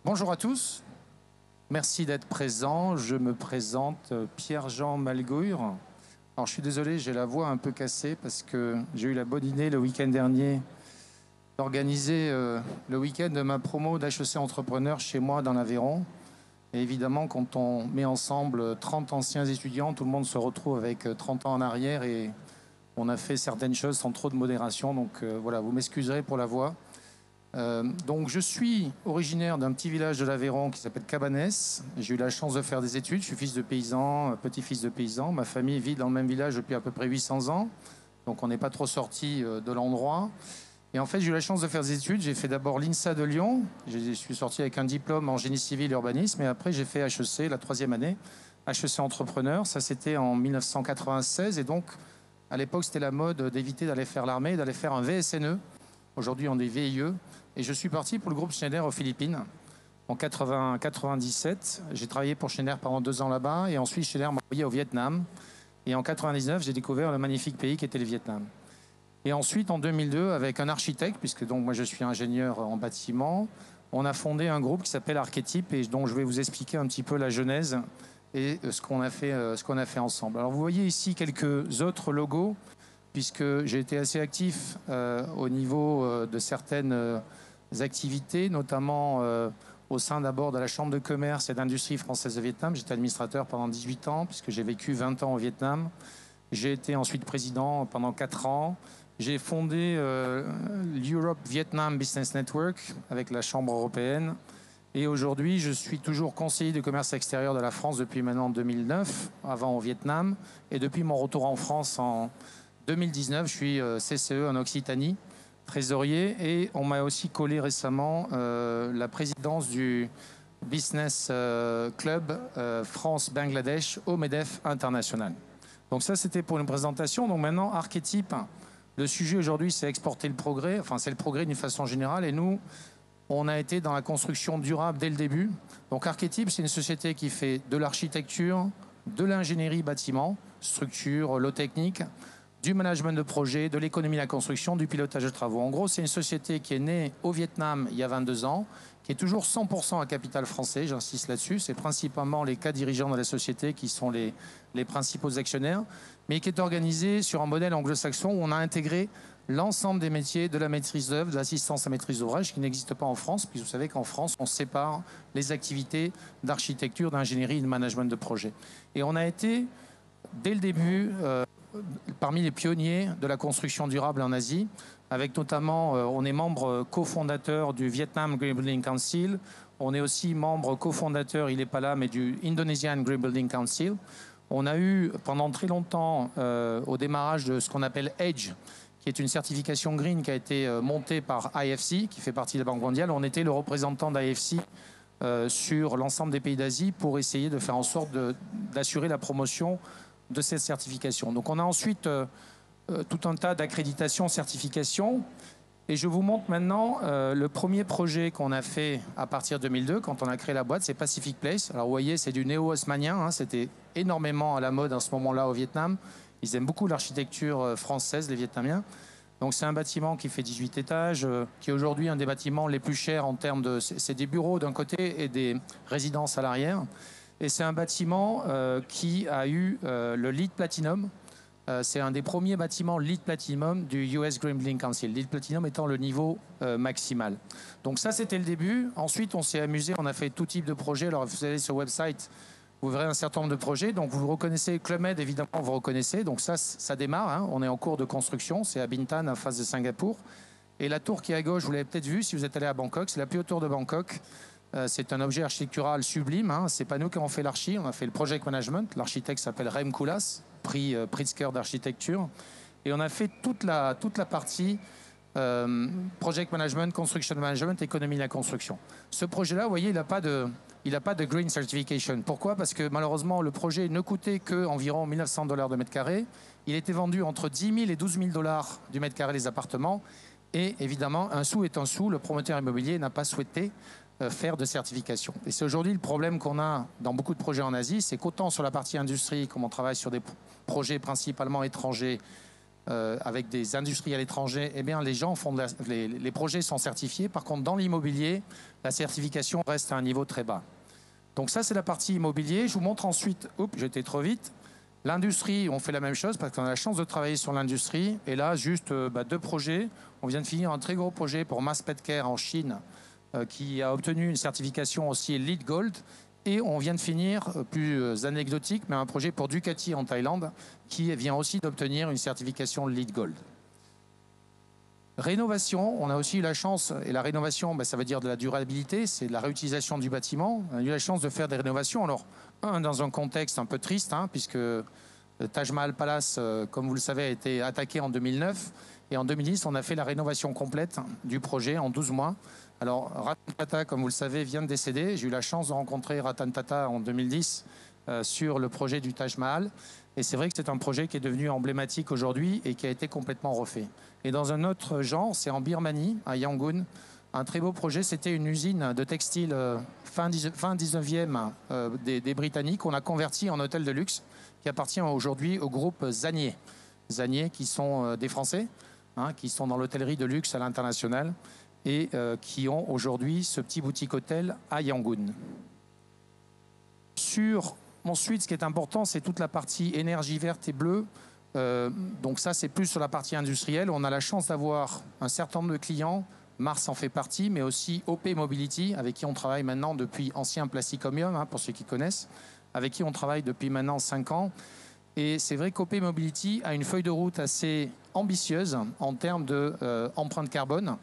Bonjour à tous, merci d'être présent. Je me présente Pierre-Jean Malgoure. Alors je suis désolé, j'ai la voix un peu cassée parce que j'ai eu la bonne idée le week-end dernier d'organiser le week-end de ma promo d'HEC Entrepreneur chez moi dans l'Aveyron. Et évidemment, quand on met ensemble 30 anciens étudiants, tout le monde se retrouve avec 30 ans en arrière et on a fait certaines choses sans trop de modération. Donc voilà, vous m'excuserez pour la voix. Donc je suis originaire d'un petit village de l'Aveyron qui s'appelle Cabanès. J'ai eu la chance de faire des études. Je suis fils de paysan, petit-fils de paysan. Ma famille vit dans le même village depuis à peu près 800 ans. Donc on n'est pas trop sorti de l'endroit. Et en fait, j'ai eu la chance de faire des études. J'ai fait d'abord l'INSA de Lyon. Je suis sorti avec un diplôme en génie civil et urbanisme. Et après, j'ai fait HEC, la 3e année, HEC Entrepreneur. Ça, c'était en 1996. Et donc, à l'époque, c'était la mode d'éviter d'aller faire l'armée, d'aller faire un VSNE. Aujourd'hui, on est VIE. Et je suis parti pour le groupe Schneider aux Philippines en 97. J'ai travaillé pour Schneider pendant 2 ans là-bas. Et ensuite, Schneider m'a envoyé au Vietnam. Et en 99, j'ai découvert le magnifique pays qui était le Vietnam. Et ensuite, en 2002, avec un architecte, puisque donc moi je suis ingénieur en bâtiment, on a fondé un groupe qui s'appelle Archetype et dont je vais vous expliquer un petit peu la genèse et ce qu'on a fait ensemble. Alors vous voyez ici quelques autres logos, puisque j'ai été assez actif au niveau de certaines activités, notamment au sein d'abord de la Chambre de commerce et d'industrie française de Vietnam. J'étais administrateur pendant 18 ans, puisque j'ai vécu 20 ans au Vietnam. J'ai été ensuite président pendant 4 ans. J'ai fondé l'Europe Vietnam Business Network avec la Chambre européenne. Et aujourd'hui, je suis toujours conseiller du commerce extérieur de la France depuis maintenant 2009, avant au Vietnam. Et depuis mon retour en France en 2019, je suis CCE en Occitanie, trésorier. Et on m'a aussi collé récemment la présidence du Business Club France-Bangladesh au MEDEF International. Donc ça, c'était pour une présentation. Donc maintenant, Archetype, le sujet aujourd'hui, c'est exporter le progrès. Enfin, c'est le progrès d'une façon générale. Et nous, on a été dans la construction durable dès le début. Donc Archetype, c'est une société qui fait de l'architecture, de l'ingénierie bâtiment, structure, lot technique, du management de projet, de l'économie de la construction, du pilotage de travaux. En gros, c'est une société qui est née au Vietnam il y a 22 ans, qui est toujours 100% à capital français, j'insiste là-dessus. C'est principalement les 4 dirigeants de la société qui sont les principaux actionnaires, mais qui est organisée sur un modèle anglo-saxon où on a intégré l'ensemble des métiers de la maîtrise d'œuvre, de l'assistance à maîtrise d'ouvrage, qui n'existe pas en France, puisque vous savez qu'en France, on sépare les activités d'architecture, d'ingénierie et de management de projet. Et on a été, dès le début, parmi les pionniers de la construction durable en Asie, avec notamment, on est membre cofondateur du Vietnam Green Building Council, on est aussi membre cofondateur, il n'est pas là, mais du Indonesian Green Building Council. On a eu pendant très longtemps, au démarrage de ce qu'on appelle EDGE, qui est une certification green qui a été montée par IFC, qui fait partie de la Banque mondiale. On était le représentant d'IFC sur l'ensemble des pays d'Asie pour essayer de faire en sorte d'assurer la promotion de cette certification. Donc on a ensuite tout un tas d'accréditations, certifications. Et je vous montre maintenant le premier projet qu'on a fait à partir de 2002, quand on a créé la boîte, c'est Pacific Place. Alors vous voyez, c'est du néo-haussmannien, hein, c'était énormément à la mode à ce moment-là au Vietnam. Ils aiment beaucoup l'architecture française, les Vietnamiens. Donc c'est un bâtiment qui fait 18 étages, qui est aujourd'hui un des bâtiments les plus chers en termes de... C'est des bureaux d'un côté et des résidences à l'arrière. Et c'est un bâtiment qui a eu le LEED Platinum. C'est un des premiers bâtiments LEED Platinum du US Green Building Council. LEED Platinum étant le niveau maximal. Donc ça, c'était le début. Ensuite, on s'est amusé, on a fait tout type de projets. Alors, vous allez sur le website, vous verrez un certain nombre de projets. Donc, vous reconnaissez Club Med, évidemment, vous reconnaissez. Donc ça démarre. Hein. On est en cours de construction. C'est à Bintan, en face de Singapour. Et la tour qui est à gauche, vous l'avez peut-être vue si vous êtes allé à Bangkok. C'est la plus haute tour de Bangkok. C'est un objet architectural sublime. Hein. C'est pas nous qui avons fait l'archi. On a fait le project management. L'architecte s'appelle Rem Koolhaas, prix Pritzker d'architecture. Et on a fait toute la partie project management, construction management, économie de la construction. Ce projet-là, vous voyez, il n'a pas de green certification. Pourquoi? Parce que malheureusement, le projet ne coûtait qu'environ 1 900 $ de mètre carré. Il était vendu entre 10 000 et 12 000 $ du mètre carré les appartements. Et évidemment, un sou est un sou. Le promoteur immobilier n'a pas souhaité faire de certification. Et c'est aujourd'hui le problème qu'on a dans beaucoup de projets en Asie, c'est qu'autant sur la partie industrie, comme on travaille sur des projets principalement étrangers, avec des industriels étrangers, eh bien, les gens font les projets sont certifiés. Par contre, dans l'immobilier, la certification reste à un niveau très bas. Donc ça, c'est la partie immobilier. Je vous montre ensuite, oups, j'étais trop vite. L'industrie, on fait la même chose parce qu'on a la chance de travailler sur l'industrie. Et là, juste 2 projets. On vient de finir un très gros projet pour Mass Petcare en Chine qui a obtenu une certification aussi LEED Gold. Et on vient de finir, plus anecdotique, mais un projet pour Ducati en Thaïlande qui vient aussi d'obtenir une certification LEED Gold. Rénovation, on a aussi eu la chance, et la rénovation, ça veut dire de la durabilité, c'est de la réutilisation du bâtiment. On a eu la chance de faire des rénovations. Alors, dans un contexte un peu triste, puisque le Taj Mahal Palace, comme vous le savez, a été attaqué en 2009. Et en 2010, on a fait la rénovation complète du projet en 12 mois. Alors, Ratan Tata, comme vous le savez, vient de décéder. J'ai eu la chance de rencontrer Ratan Tata en 2010 sur le projet du Taj Mahal. Et c'est vrai que c'est un projet qui est devenu emblématique aujourd'hui et qui a été complètement refait. Et dans un autre genre, c'est en Birmanie, à Yangon, un très beau projet. C'était une usine de textile fin 19e des Britanniques. On a converti en hôtel de luxe qui appartient aujourd'hui au groupe Zanier. Zanier qui sont des Français, qui sont dans l'hôtellerie de luxe à l'international et qui ont aujourd'hui ce petit boutique hôtel à Yangon. Ensuite, ce qui est important, c'est toute la partie énergie verte et bleue. Donc ça, c'est plus sur la partie industrielle. On a la chance d'avoir un certain nombre de clients. Mars en fait partie, mais aussi OP Mobility, avec qui on travaille maintenant depuis ancien Plasticomium, pour ceux qui connaissent, avec qui on travaille depuis maintenant 5 ans. Et c'est vrai qu'OP Mobility a une feuille de route assez ambitieuse en termes d'empreinte carbone,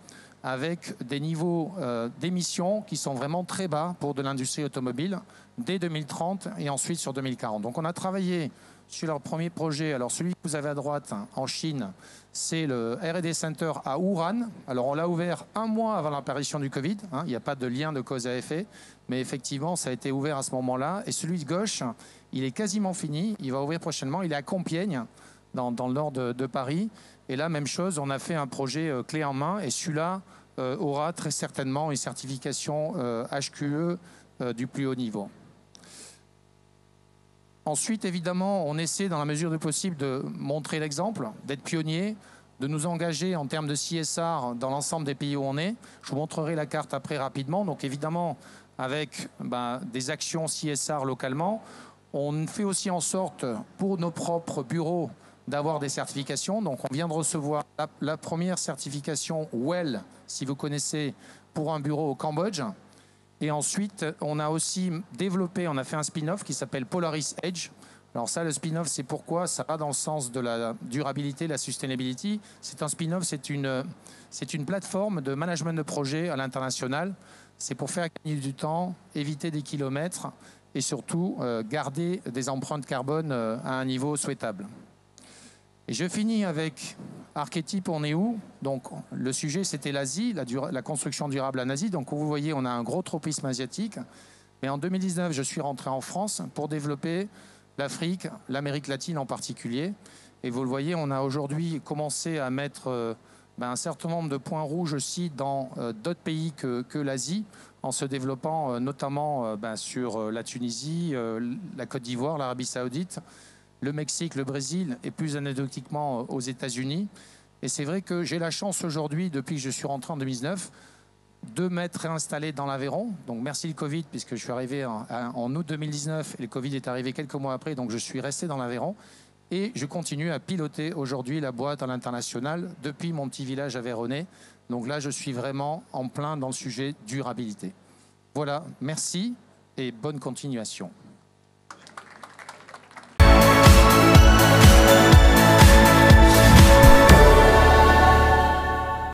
avec des niveaux d'émissions qui sont vraiment très bas pour de l'industrie automobile dès 2030 et ensuite sur 2040. Donc on a travaillé sur leur premier projet. Alors celui que vous avez à droite en Chine, c'est le R&D Center à Wuhan. Alors on l'a ouvert 1 mois avant l'apparition du Covid. Il n'y a pas de lien de cause à effet, mais effectivement ça a été ouvert à ce moment-là. Et celui de gauche, il est quasiment fini. Il va ouvrir prochainement. Il est à Compiègne, dans le nord de Paris. Et là, même chose, on a fait un projet clé en main. Et celui-là aura très certainement une certification HQE du plus haut niveau. Ensuite, évidemment, on essaie dans la mesure du possible de montrer l'exemple, d'être pionnier, de nous engager en termes de CSR dans l'ensemble des pays où on est. Je vous montrerai la carte après rapidement. Donc évidemment, avec des actions CSR localement, on fait aussi en sorte pour nos propres bureaux d'avoir des certifications. Donc on vient de recevoir la première certification WELL, si vous connaissez, pour un bureau au Cambodge. Et ensuite, on a aussi développé, on a fait un spin-off qui s'appelle Polaris Edge. Alors ça, le spin-off, c'est pourquoi ça va dans le sens de la durabilité, la sustainability. C'est un spin-off, c'est une plateforme de management de projet à l'international. C'est pour faire gagner du temps, éviter des kilomètres et surtout garder des empreintes carbone à un niveau souhaitable. Et je finis avec archétype, on est où? Donc le sujet, c'était l'Asie, la construction durable en Asie. Donc vous voyez, on a un gros tropisme asiatique. Mais en 2019, je suis rentré en France pour développer l'Afrique, l'Amérique latine en particulier. Et vous le voyez, on a aujourd'hui commencé à mettre un certain nombre de points rouges aussi dans d'autres pays que l'Asie, en se développant notamment sur la Tunisie, la Côte d'Ivoire, l'Arabie Saoudite, le Mexique, le Brésil et plus anecdotiquement aux États-Unis. Et c'est vrai que j'ai la chance aujourd'hui, depuis que je suis rentré en 2019, de m'être réinstallé dans l'Aveyron. Donc merci le Covid, puisque je suis arrivé en août 2019 et le Covid est arrivé quelques mois après, donc je suis resté dans l'Aveyron. Et je continue à piloter aujourd'hui la boîte à l'international depuis mon petit village aveyronnais. Donc là, je suis vraiment en plein dans le sujet durabilité. Voilà, merci et bonne continuation.